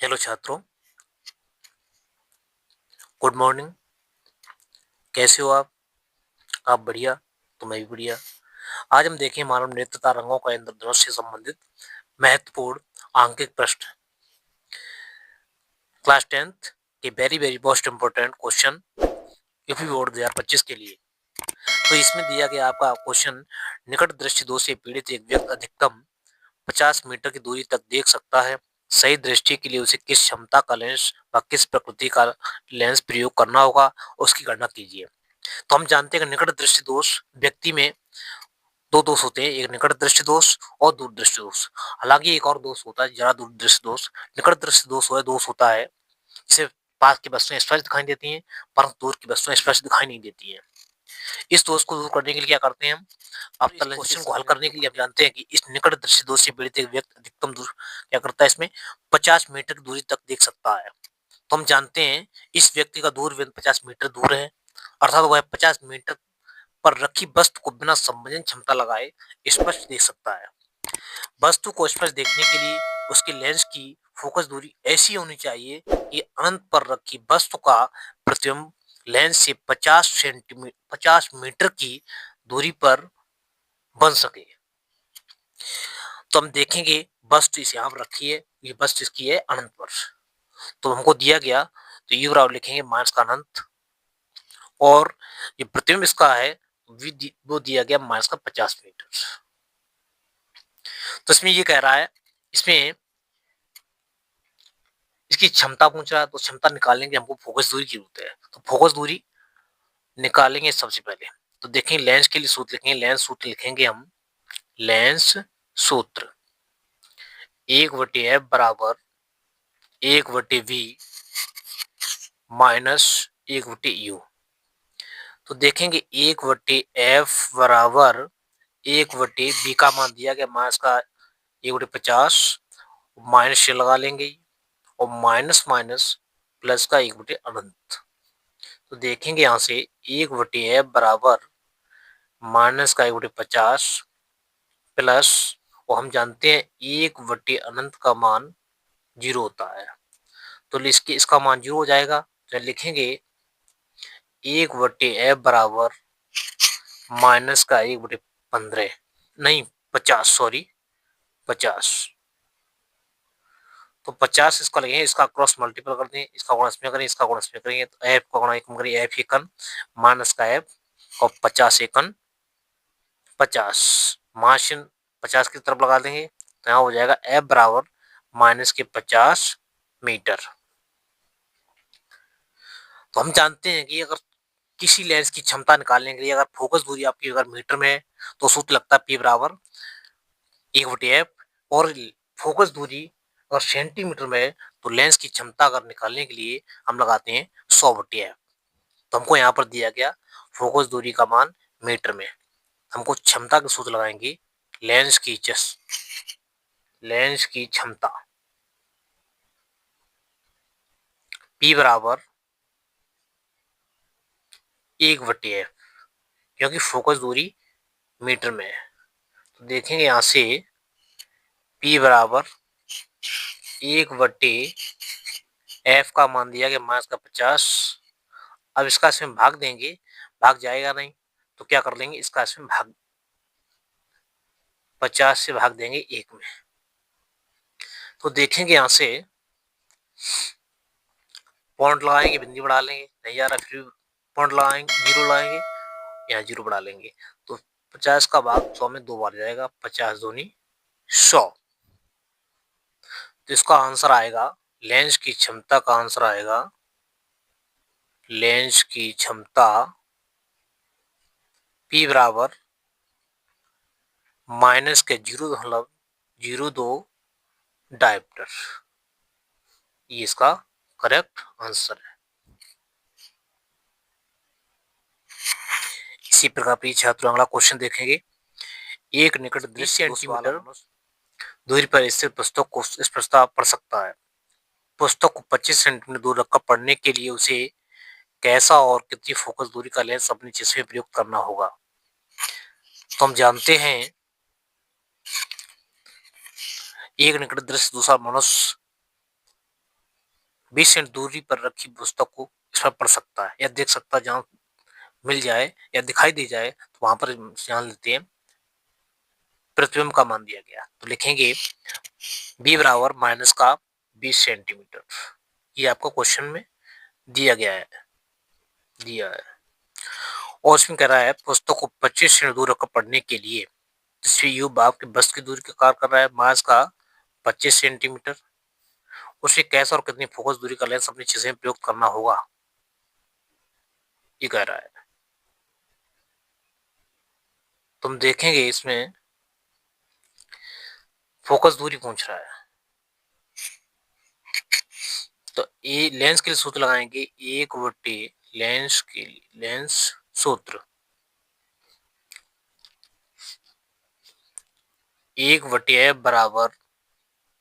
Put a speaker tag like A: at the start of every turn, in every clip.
A: Hello छात्रों, good morning. कैसे हो आप? आप बढ़िया? तो मैं भी बढ़िया। आज हम देखें मानव नेत्रता रंगों का इंद्रधनुष से संबंधित महत्वपूर्ण आंकिक प्रश्न। क्लास 10th के very very most important question UP board 2025 के लिए। तो इसमें दिया गया आपका क्वेश्चन, निकट दृष्टि दोष से पीड़ित एक व्यक्ति अधिकतम 50 मीटर की दूरी तक देख सकता है। सही दृष्टि के लिए उसे किस क्षमता का लेंस व किस प्रकृति का लेंस प्रयोग करना होगा, उसकी गणना कीजिए। तो हम जानते हैं कि निकट दृष्टि दोष व्यक्ति में दो दोष होते हैं, एक निकट दृष्टि दोष और दूर दृष्टि दोष। हालांकि एक और दोष होता है जरा दूर दृष्टि दोष। निकट दृष्टि दोष वह दोष होता है जिसे पास की वस्तुएं स्पष्ट दिखाई देती हैं परंतु दूर की वस्तुएं स्पष्ट दिखाई नहीं देती हैं। इस दोष को दूर करने के लिए क्या करते हैं हम? अब इस क्वेश्चन को हल करने के लिए आप जानते हैं कि इस निकट दृष्टि दोष से पीड़ित एक व्यक्ति अधिकतम दूर क्या करता है, इसमें 50 मीटर की दूरी तक देख सकता है। तो हम जानते हैं इस व्यक्ति का दूरबीन 50 मीटर दूर है, अर्थात वह 50 मीटर पर रखी वस्तु को बिना संवेदन क्षमता लगाए स्पष्ट देख सकता है। वस्तु को स्पष्ट देखने के लिए उसके लेंस की फोकस दूरी ऐसी होनी चाहिए कि अनंत पर रखी वस्तु का प्रतिबिंब लेंस से 50 मीटर की दूरी पर बन सके। तो हम देखेंगे वस्तु इस यहाँ पर रखी है, ये वस्तु इसकी है अनंत पर। तो हमको दिया गया तो यू बराबर लिखेंगे माइनस का अनंत, और ये प्रतिबिंब इसका है वो दिया गया माइनस का 50 मीटर। तो इसमें ये कह रहा है, इसमें इसकी क्षमता पूछ रहा है, तो क्षमता निकालने के हमको फोकस दूरी की जरूरत है। तो फोकस दूरी निकालेंगे सबसे पहले। तो देखेंगे लेंस के लिए सूत्र लिखेंगे, लेंस सूत्र लिखेंगे हम, लेंस सूत्र 1/f बराबर 1/v माइनस 1/u। तो देखेंगे 1/f बराबर 1/v का मान दिया गया माइनस का 1/50, माइनस से लगा लेंगे और माइनस माइनस प्लस का 1/अनंत। तो देखेंगे यहां से 1/f बराबर माइनस का 1/50 प्लस, और हम जानते हैं 1/अनंत का मान 0 होता है, तो इसके इसका मान 0 हो जाएगा। तो लिखेंगे 1/f बराबर माइनस का 1/15, नहीं 50, सॉरी 50। तो 50 इसका लगेगा, इसका क्रॉस मल्टीपल कर दें, इसका गुणा इसमें करें, इसका गुणा इसमें करेंगे, तो एफ का गुणा कम करें, एफ एकन माइनस का एफ और 50 एकन 50 माशन 50 की तरफ लगा देंगे, तो यहाँ हो जाएगा एफ बराबर माइनस के 50 मीटर। तो हम जानते हैं कि अगर किसी लेंस की क्षमता निकालने के लिए अगर फोकस दूरी आपकी अगर मीटर में है तो सूत्र लगता है पी बराबर 1/f, और फोकस दूरी अगर सेंटीमीटर में है तो लेंस की क्षमता अगर निकालने के लिए हम लगाते हैं 100/f। तो हमको यहाँ पर दिया गया फोकस दूरी का मान मीटर में, हमको क्षमता का सूत्र लगाएंगे, लेंस की क्षमता P बराबर 1/f, क्योंकि फोकस दूरी मीटर में है। तो देखेंगे यहाँ से P बराबर 1/f का मान दिया गया माइनस का 50। अब इसका इसमें भाग देंगे, भाग जाएगा नहीं, तो क्या कर लेंगे, इसका इसमें भाग 50 से भाग देंगे 1 में। तो देखेंगे यहाँ से पॉइंट लगाएंगे, बिंदी बढ़ा लेंगे, नहीं आ रहा फिर पॉइंट लगाएंगे, जीरो लगाएंगे, यहाँ जीरो बढ़ा लेंगे, तो 50 का भाग 100 में 2 बार जाएगा, 50 दूनी 100। तो इसका आंसर आएगा, लेंस की क्षमता का आंसर आएगा, लेंस की क्षमता P बराबर माइनस के 0.02 डायोप्टर। ये इसका करेक्ट आंसर है। इसी प्रकार प्रिय छात्रों अगला क्वेश्चन देखेंगे, एक निकट 20 सेंटीमीटर दूरी पर स्थित पुस्तक को इस प्रस्ताव पढ़ सकता है। पुस्तक को 25 सेंटीमीटर दूर रखकर पढ़ने के लिए उसे कैसा और कितनी फोकस दूरी का लेंस अपने चश्मे प्रयोग करना होगा। तो हम जानते हैं एक निकट दृश्य दूसरा मनुष्य 20 सेंट दूरी पर रखी पुस्तक को इस पर पढ़ सकता है या देख सकता है। जहाँ मिल जाए या दिखाई दी जाए तो वहां पर जान लेते हैं प्रतिबिंब का मान दिया गया। तो लिखेंगे b बराबर माइनस का 20 सेंटीमीटर। ये आपको क्वेश्चन में दिया है। और इसमें कह रहा है पुस्तक को 25 सेंट दूर रखकर पढ़ने के लिए जिससे युग आपके बस की दूरी का कार्य कर रहा है मास का 25 सेंटीमीटर। उसे कैसे और कितनी फोकस दूरी का लेंस अपनी चीजें प्रयोग करना होगा, ये कह रहा है। तुम देखेंगे इसमें फोकस दूरी पूछ रहा है। तो ये लेंस के लिए सूत्र लगाएंगे 1/, लेंस के लिए लेंस सूत्र 1/f बराबर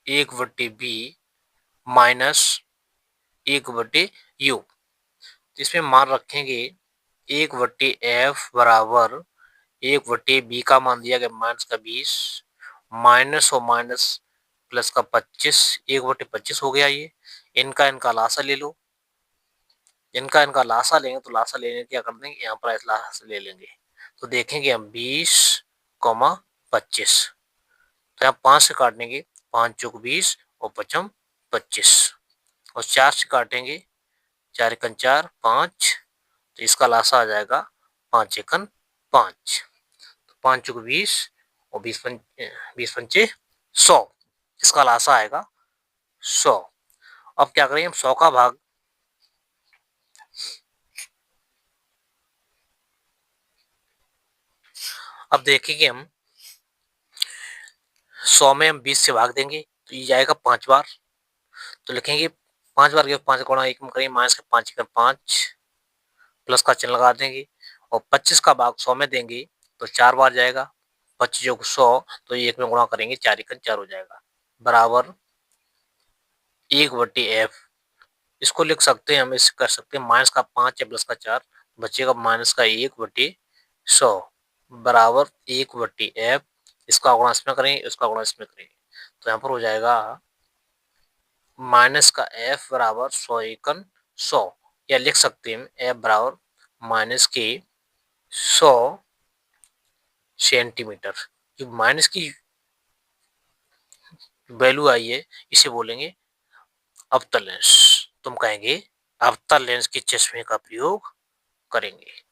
A: 1/b माइनस 1/u। इसमें मान रखेंगे 1/f बराबर 1/b का मान दिया गया माइनस का 20 माइनस और माइनस प्लस का 25 1/25 हो गया। ये इनका लासा ले लो। इनका लासा लेंगे तो लासा लेने क्या कर देंगे, यहाँ पर लासा ले लेंगे तो देखेंगे हम 20,25। तो यहाँ 5 से काटेंगे 5 चौक 20 और 5 25 और 4 से काटेंगे 4 एकन 4 5। तो इसका लासा आ जाएगा 5 एकन 5। तो 5 चौक 20 और 20 पंचे 100। इसका लासा आएगा 100। अब क्या करेंगे हम 100 का भाग अब देखेंगे हम 100 में हम 20 से भाग देंगे तो ये जाएगा 5 बार। तो लिखेंगे 5 बार 5 गुणा 1 में करेंगे माइनस के 5 एकड़ 5 प्लस का चिन्ह लगा देंगे और 25 का भाग 100 में देंगे तो 4 बार जाएगा। 25 जो 100 तो ये 1 में गुणा करेंगे 4 एकड़ 4 हो जाएगा बराबर 1/f। इसको लिख सकते हैं हम, इसे कर सकते हैं माइनस का 5 या प्लस का 4 बचेगा माइनस का 1/100 बराबर 1/f। इसका गुणा इसमें करेंगे इसका गुणा इसमें करेंगे तो यहाँ पर हो जाएगा माइनस का f बराबर 100 एकन 100 या लिख सकते हैं f बराबर माइनस के 100 सेंटीमीटर। जो माइनस की वैल्यू आई है इसे बोलेंगे अवतल लेंस। तुम कहेंगे अवतल लेंस के चश्मे का प्रयोग करेंगे।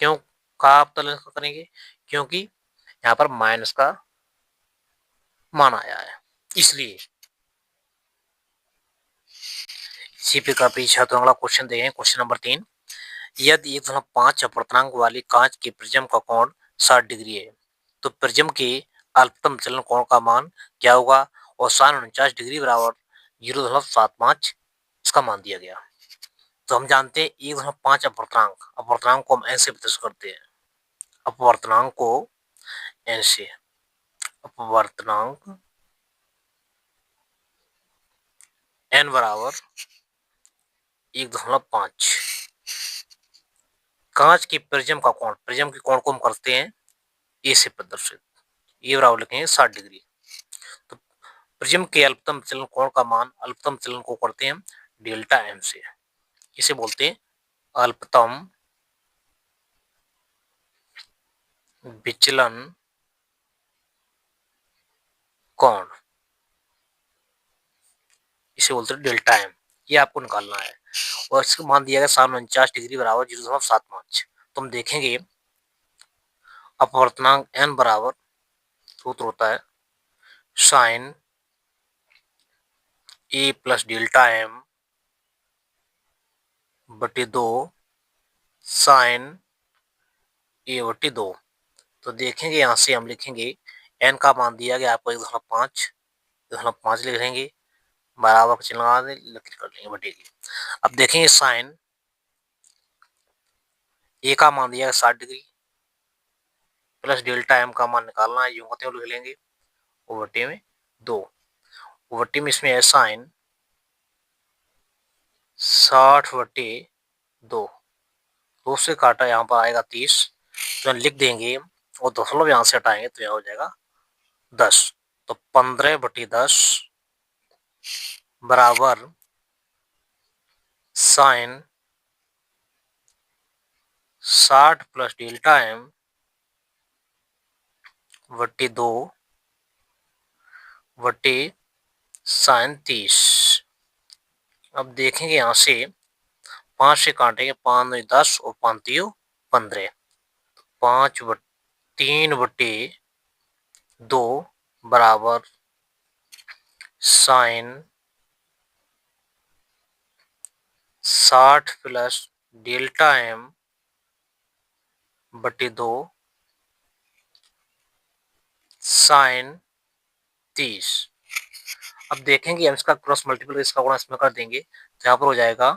A: क्यों कहा अवतल लेंस का करेंगे, क्योंकि यहाँ पर माइनस का मान आया है इसलिए। इसी प्रकार पीछे तो अगला क्वेश्चन देखें। क्वेश्चन नंबर 3, यदि 1.5 अपवर्तनांक वाली कांच के प्रिज्म का कोण 60 डिग्री है तो प्रिज्म के अल्पतम चलन कोण का मान क्या होगा। और sin 49 डिग्री बराबर 0.75 इसका मान दिया गया। तो हम जानते हैं 1.5 अपवर्तनांक को हम n से प्रदर्शित करते हैं। अपवर्तनांक को n से अपवर्तनांक n बराबर 1.5 कांच की प्रिज्म का कोण, प्रिज्म के कोण को हम करते हैं ए से प्रदर्शित। ये बराबर लिखेंगे 60 डिग्री। तो प्रिज्म के अल्पतम चलन कोण का मान अल्पतम चलन को करते हैं हम डेल्टा एम से। इसे बोलते हैं अल्पतम विचलन कोण, इसे बोलते हैं डेल्टा एम। ये आपको निकालना है और इसका मान दिया गया 49 डिग्री बराबर 0.75। तो हम देखेंगे अपवर्तनांक n बराबर सूत्र होता है साइन ए प्लस डेल्टा एम बटे 2 साइन ए बटे 2। तो देखेंगे यहाँ से हम लिखेंगे n का मान दिया गया आपको 1.5 लिख लेंगे बराबर का चिन्ह लगा दें कर लेंगे बटे की। अब देखेंगे साइन ए का मान दिया 60 डिग्री प्लस डेल्टा एम का मान निकालना है, यूं होते हुए लिख लेंगे ओवरटे में 2। ओवरटे में इसमें है साइन 60/2, 2 से काटा यहाँ पर आएगा 30 तो लिख देंगे और दशमलव यहाँ से हटाएंगे तो यहाँ हो जाएगा 10। तो 15/10 बराबर साइन 60 प्लस डेल्टा एम बटे 2 बटे साइन 30। अब देखेंगे यहां से 5 से काटेंगे, 5 9 10 और 5 3 15। 5 3 बटे 2 बराबर साइन 60 प्लस डेल्टा एम बटे 2 साइन 30। अब देखेंगे हम इसका क्रॉस मल्टीपल इसका गुणा इसमें कर देंगे, तो यहाँ पर हो जाएगा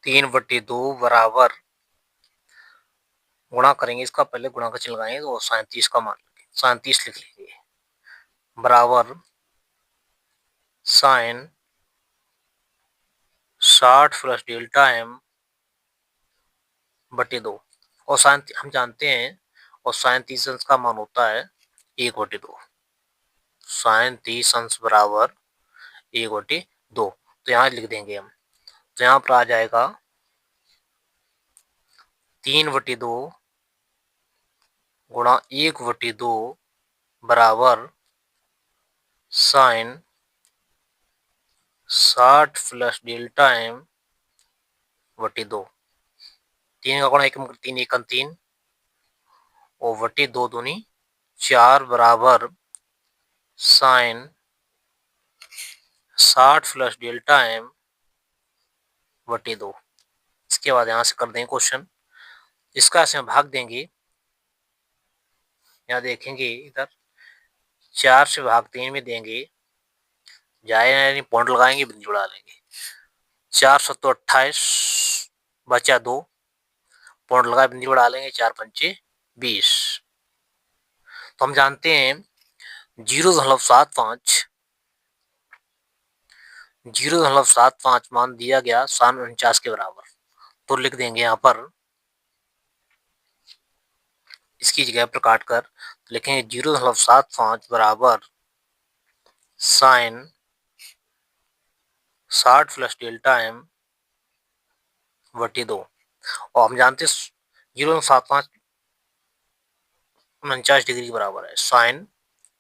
A: 3 बटे 2 बराबर, गुणा करेंगे इसका, पहले गुणा का चिन्ह लगाएंगे तो साइन 30 का मान लेंगे, साइन 30 लिख लेंगे बराबर साइन 60 प्लस डेल्टा एम बटे 2। और साइन हम जानते हैं, और साइन 30 अंश का मान होता है 1 बटे 2। साइन 30 अंश बराबर 1 बटे 2, तो यहाँ लिख देंगे हम, तो यहाँ पर आ जाएगा 3 बटे 2 गुणा 1 बटे 2 बराबर साइन 60 प्लस डेल्टा एम बटे 2। 3 का गुणा 1 3 1 3 और बटे 2 दूनी 4 बराबर साइन 60 प्लस डेल्टा एम बटे 2। इसके बाद यहां से कर देंगे क्वेश्चन, इसका ऐसे भाग देंगे, यहाँ देखेंगे इधर 4 से भाग 3 में देंगे, जाए यानी पॉइंट लगाएंगे, बिंदु उड़ा लेंगे। 4 सत्तो 28 बचा 2, पॉइंट लगा बिंदु उड़ा लेंगे, 4 पंचे 20। तो हम जानते हैं 0.75 मान दिया गया साइन 49 के बराबर, तो लिख देंगे यहाँ पर इसकी जगह पर काट कर, तो लिखेंगे 0.75 बराबर साइन 60 प्लस डेल्टा एम बटे 2। और हम जानते 0.75 49 डिग्री के बराबर है, साइन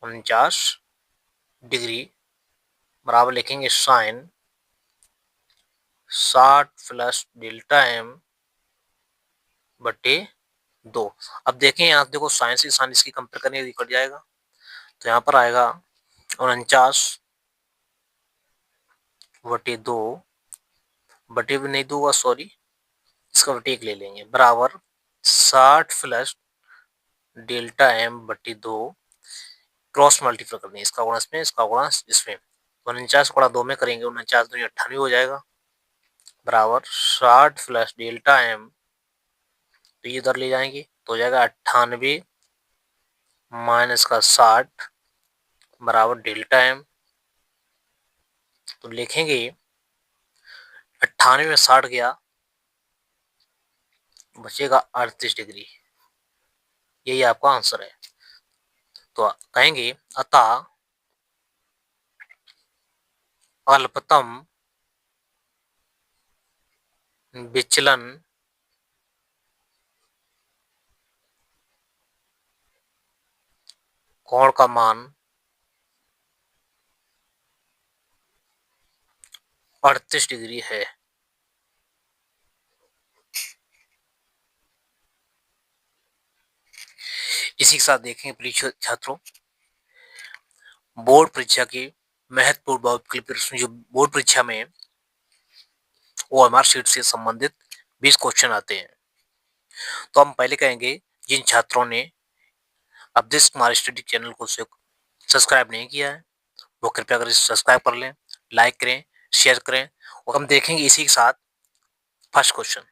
A: 49 डिग्री बराबर लिखेंगे साइन 60 प्लस डेल्टा एम बटे 2। अब देखें यहाँ देखो साइन से साइन इसकी कंपेयर करने कट जाएगा, तो यहाँ पर आएगा 49 बटे 2 बटे भी नहीं दूंगा, सॉरी, इसका बटे 1 ले लेंगे बराबर 60 प्लस डेल्टा एम बटे 2, क्रॉस मल्टीप्लाई करनी है, इसका गुणा इसमें, इसका गुणा इसमें, 49 गुणा 2 में करेंगे, 49 दूनी 98 हो जाएगा बराबर 60 प्लस डेल्टा एम, तो ये इधर ले जाएंगे तो हो जाएगा 98 माइनस का 60 बराबर डेल्टा एम। तो लिखेंगे 98 में 60 गया, बचेगा 38 डिग्री, यही आपका आंसर है। तो कहेंगे अतः अल्पतम विचलन कोण का मान 38 डिग्री है। इसी के साथ देखेंगे प्रिय छात्रों, बोर्ड परीक्षा की महत्वपूर्ण बहुविकल्पीय प्रश्न जो बोर्ड परीक्षा में ओएमआर शीट से संबंधित 20 क्वेश्चन आते हैं। तो हम पहले कहेंगे जिन छात्रों ने अवधेश कुमार स्टडी चैनल को सब्सक्राइब नहीं किया है वो कृपया कर सब्सक्राइब कर लें, लाइक करें, शेयर करें। और हम देखेंगे इसी के साथ फर्स्ट क्वेश्चन,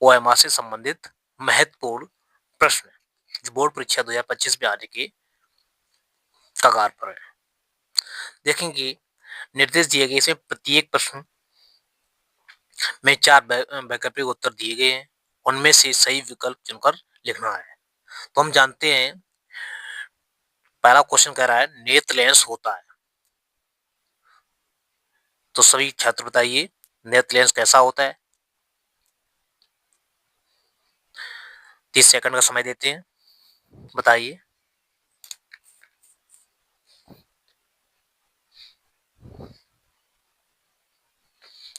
A: ओएमआर से संबंधित महत्वपूर्ण प्रश्न जो बोर्ड परीक्षा 2025 में आने की कगार पर है। देखेंगे निर्देश दिए गए, इसमें प्रत्येक प्रश्न में 4 वैकल्पिक उत्तर दिए गए हैं, उनमें से सही विकल्प चुनकर लिखना है। तो हम जानते हैं पहला क्वेश्चन कह रहा है नेत्र लेंस होता है, तो सभी छात्र बताइए नेत्र लेंस कैसा होता है। 30 सेकंड का समय देते हैं, बताइए।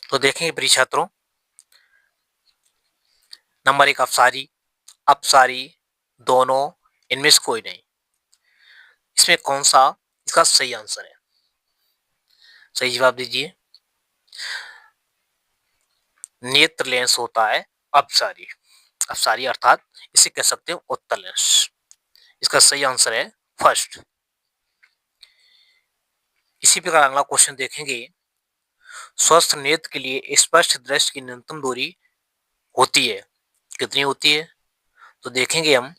A: तो देखेंगे प्रिय छात्रों, नंबर 1 अपसारी, अपसारी, दोनों, इनमें से कोई नहीं। इसमें कौन सा इसका सही आंसर है? सही जवाब दीजिए। नेत्र लेंस होता है अपसारी, अपसारी अर्थात इसे कह सकते हो उत्तल लेंस। इसका सही आंसर है फर्स्ट। इसी प्रकार अगला क्वेश्चन देखेंगे, स्वस्थ नेत्र के लिए स्पष्ट दृष्टि की न्यूनतम दूरी होती है, कितनी होती है? तो देखेंगे हम,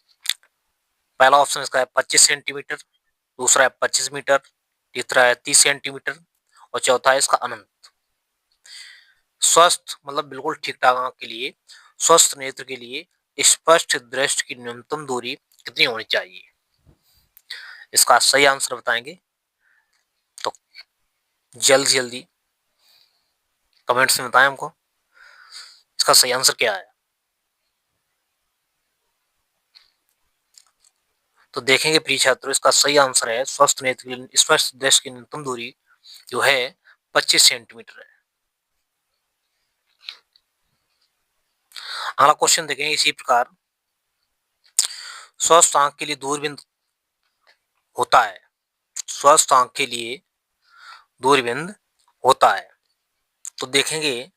A: पहला ऑप्शन इसका है 25 सेंटीमीटर, दूसरा है 25 मीटर, तीसरा है 30 सेंटीमीटर और चौथा है इसका अनंत। स्वस्थ मतलब बिल्कुल ठीक ठाक आंख के लिए, स्वस्थ नेत्र के लिए स्पष्ट दृष्टि की न्यूनतम दूरी कितनी होनी चाहिए? इसका सही आंसर बताएंगे तो जल्दी जल्दी कमेंट्स में बताएं हमको इसका सही आंसर क्या है। तो देखेंगे प्रिय छात्रों, इसका सही आंसर है स्वस्थ नेत्र के लिए स्पष्ट दृष्टि की न्यूनतम दूरी जो है 25 सेंटीमीटर है। अगला क्वेश्चन देखेंगे इसी प्रकार, स्वस्थ आंख के लिए दूरबीन होता है, स्वस्थ आंख के लिए दूरबीन होता है। तो देखेंगे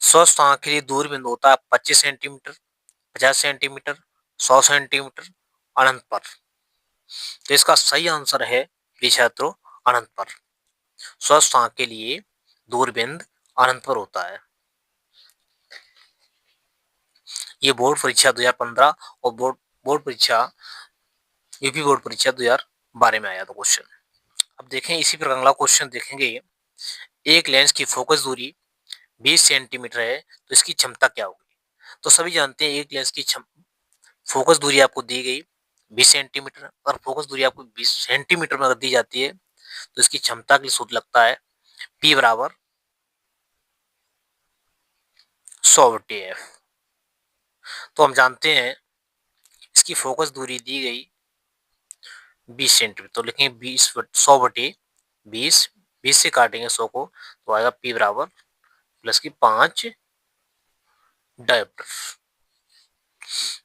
A: स्वस्थ आंख के लिए दूरबीन होता है 25 सेंटीमीटर, 50 सेंटीमीटर, 100 सेंटीमीटर, अनंत पर। तो इसका सही आंसर है प्रिय छात्रों अनंत पर। स्वस्थ आंख के लिए दूरबीन अनंत पर होता है। ये बोर्ड परीक्षा 2015 और बोर्ड परीक्षा यूपी बोर्ड परीक्षा 2012 में आया था क्वेश्चन। अब देखें इसी प्रकार अगला क्वेश्चन देखेंगे, एक लेंस की फोकस दूरी 20 सेंटीमीटर है तो इसकी क्षमता क्या होगी? तो सभी जानते हैं एक लेंस की फोकस दूरी आपको दी गई 20 सेंटीमीटर और फोकस दूरी आपको 20 सेंटीमीटर में अगर दी जाती है तो इसकी क्षमता के लिए सूत्र लगता है P बराबर 100/f। तो हम जानते हैं इसकी फोकस दूरी दी गई 20 सेंटीमीटर, तो लिखेंगे 100/20, 20 से काटेंगे 100 को तो आएगा P बराबर प्लस की 5 डायोप्टर,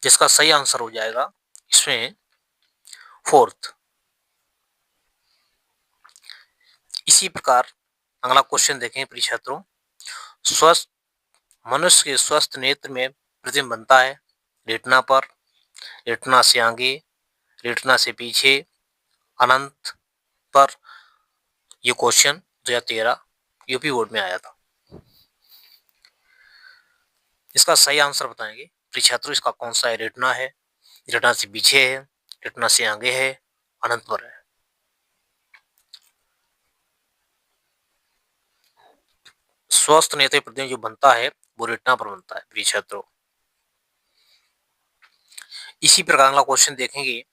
A: जिसका सही आंसर हो जाएगा इसमें फोर्थ। इसी प्रकार अगला क्वेश्चन देखें प्रिय छात्रों, स्वस्थ मनुष्य के स्वस्थ नेत्र में प्रतिबिंब बनता है रेटिना पर, रेटिना से आगे, रेटिना से पीछे, अनंत पर। ये क्वेश्चन 2013 यूपी बोर्ड में आया था। इसका सही आंसर बताएंगे प्रिय छात्रों, इसका कौन सा है? रेटिना है, रेटिना से पीछे है, रेटिना से आगे है, अनंत पर है। स्वस्थ नेत्र प्रतिबिंब जो बनता है वो रेटिना पर बनता है प्रिय छात्रों। इसी प्रकार अगला क्वेश्चन देखेंगे,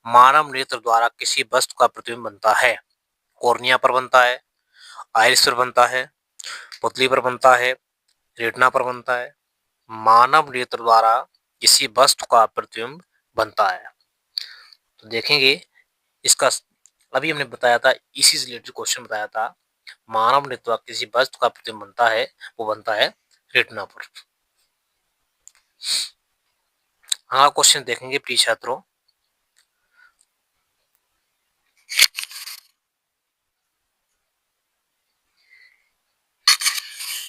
A: मानव नेत्र द्वारा किसी वस्तु का प्रतिबिंब बनता है, कॉर्निया पर बनता है, आइरिस पर बनता है, पुतली पर बनता है, रेटिना पर बनता है। मानव नेत्र द्वारा किसी वस्तु का प्रतिबिंब बनता है। तो देखेंगे इसका, अभी हमने बताया था इसी से रिलेटेड क्वेश्चन बताया था, मानव नेत्र द्वारा किसी वस्तु का प्रतिबिंब बनता है वो बनता है रेटिना पर। हाँ क्वेश्चन देखेंगे प्रिय छात्रों,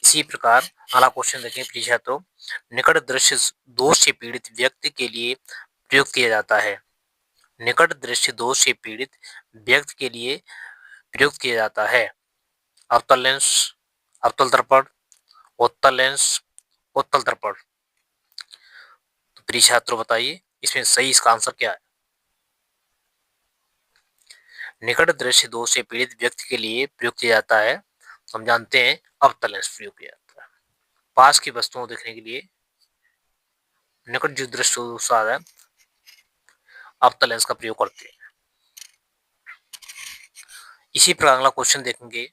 A: इसी प्रकार अगला क्वेश्चन देखें प्रिय छात्रों, निकट दृश्य दोष से पीड़ित व्यक्ति के लिए प्रयोग किया जाता है, निकट दृश्य दोष से पीड़ित व्यक्ति के लिए प्रयोग किया जाता है अवतल लेंस, अवतल दर्पण, उत्तल लेंस, उत्तल दर्पण। तो प्रिय छात्रों बताइए इसमें सही इसका आंसर क्या है? निकट दृश्य दोष से पीड़ित व्यक्ति के लिए प्रयोग किया जाता है, हम जानते हैं अवतल लेंस प्रयोग किया जाता है। पास की वस्तुओं को देखने के लिए निकट जो दृश्य दोष है अवतल लेंस का प्रयोग करते हैं। इसी प्रकार अगला क्वेश्चन देखेंगे,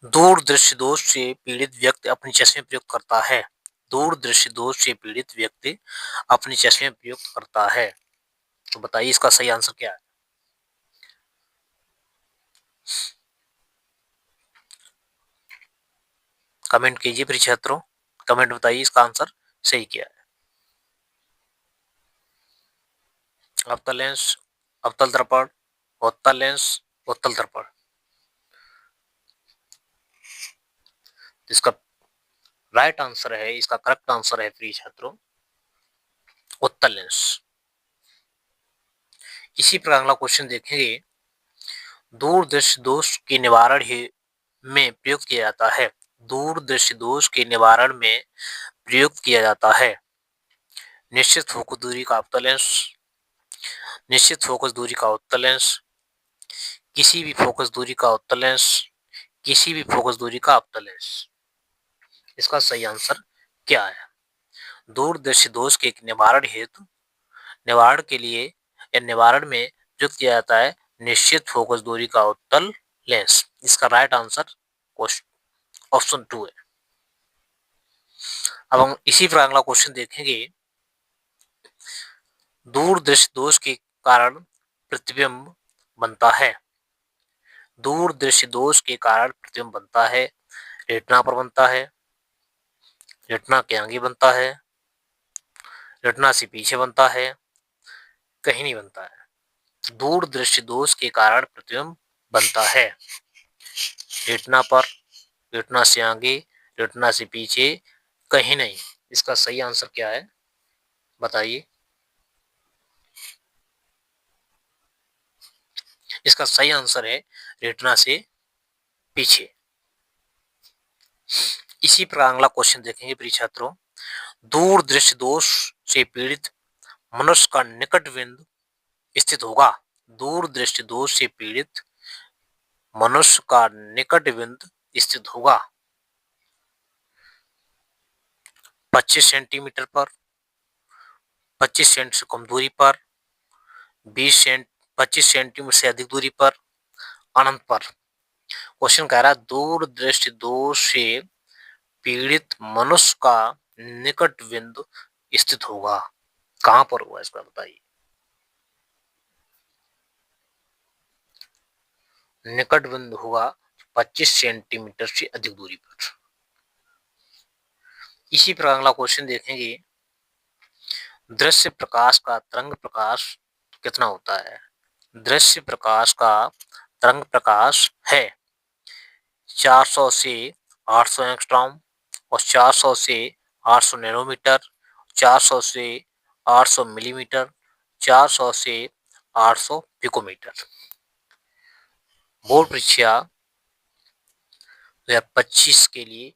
A: दूर दृष्टि दोष से पीड़ित व्यक्ति अपने चश्मे प्रयुक्त करता है। दूर दृष्टि दोष से पीड़ित व्यक्ति अपने चश्मे प्रयुक्त करता है। तो बताइए इसका सही आंसर क्या है? कमेंट कीजिए प्रिय छात्रों, कमेंट बताइए इसका आंसर सही क्या है। अवतल लेंस, अवतल दर्पण, उत्तल लेंस, उत्तल दर्पण। इसका राइट आंसर है, इसका करेक्ट आंसर है प्रिय छात्रों, उत्तल लेंस। इसी प्रकार अगला क्वेश्चन देखेंगे। दूरदृष्टि दोष के निवारण में प्रयुक्त किया जाता है। दूरदृष्टि दोष के निवारण में प्रयुक्त किया जाता है निश्चित फोकस दूरी का अवतल लेंस, निश्चित फोकस दूरी का उत्तल लेंस, किसी भी फोकस दूरी का उत्तल लेंस, किसी भी फोकस दूरी का अवतल लेंस। इसका सही आंसर क्या है? दूरदर्शी दोष के निवारण हेतु, निवारण के लिए या निवारण में प्रयुक्त किया जाता है निश्चित फोकस दूरी का उत्तल लेंस। इसका राइट आंसर ऑप्शन 2 है। अब हम इसी प्रकार अगला क्वेश्चन देखेंगे। दूरदृष्टि दोष के कारण प्रतिबिंब बनता है। दूरदृष्टि दोष के कारण प्रतिबिंब बनता है रेटिना पर बनता है, रेटिना के आगे बनता है, रेटिना से पीछे बनता है, कहीं नहीं बनता है। दूरदृष्टि दोष के कारण प्रतिबिंब बनता है रेटिना पर, रेटिना से आगे, रेटिना से पीछे, कहीं नहीं। इसका सही आंसर क्या है बताइए? इसका सही आंसर है रेटिना से पीछे। इसी प्रकार अगला क्वेश्चन देखेंगे प्रिय छात्रों। दूरदृष्टि दोष से पीड़ित मनुष्य का निकट बिंदु स्थित होगा। दूरदृष्टि दोष से पीड़ित मनुष्य का निकट बिंदु स्थित होगा 25 सेंटीमीटर पर, 25 सेंट से कम दूरी पर, 25 सेंटीमीटर से अधिक दूरी पर, अनंत पर। क्वेश्चन कह रहा है दूरदृष्टि दोष से पीड़ित मनुष्य का निकट बिंदु स्थित होगा। कहां पर होगा इसका बताइए? निकट बिंदु होगा 25 सेंटीमीटर से अधिक दूरी पर। इसी प्रकार अगला क्वेश्चन देखेंगे। दृश्य प्रकाश का तरंग प्रकाश कितना होता है? दृश्य प्रकाश का तरंग प्रकाश है 400 से 800 एंगस्ट्रॉम और 400 से 800 नैनोमीटर, 400 से 800 मिलीमीटर, 400 से 800 पिकोमीटर। बोर्ड परीक्षा 2025 के लिए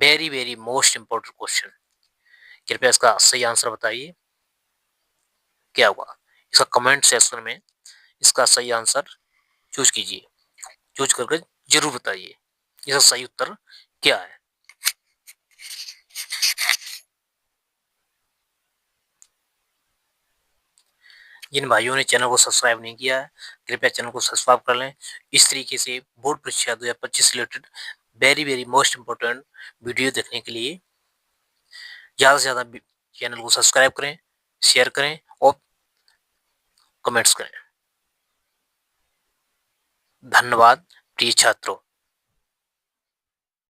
A: very very most important question. कृपया इसका सही आंसर बताइए क्या होगा। इसका कमेंट सेक्शन में इसका सही आंसर चूज कीजिए, चूज करके जरूर बताइए इसका सही उत्तर क्या है। जिन भाइयों ने चैनल को सब्सक्राइब नहीं किया है कृपया चैनल को सब्सक्राइब कर लें। इस तरीके से बोर्ड परीक्षा 2025 से related very very most important video देखने के लिए ज़्यादा से ज़्यादा चैनल को सब्सक्राइब करें, शेयर करें और कमेंट्स करें। धन्यवाद प्रिय छात्रों।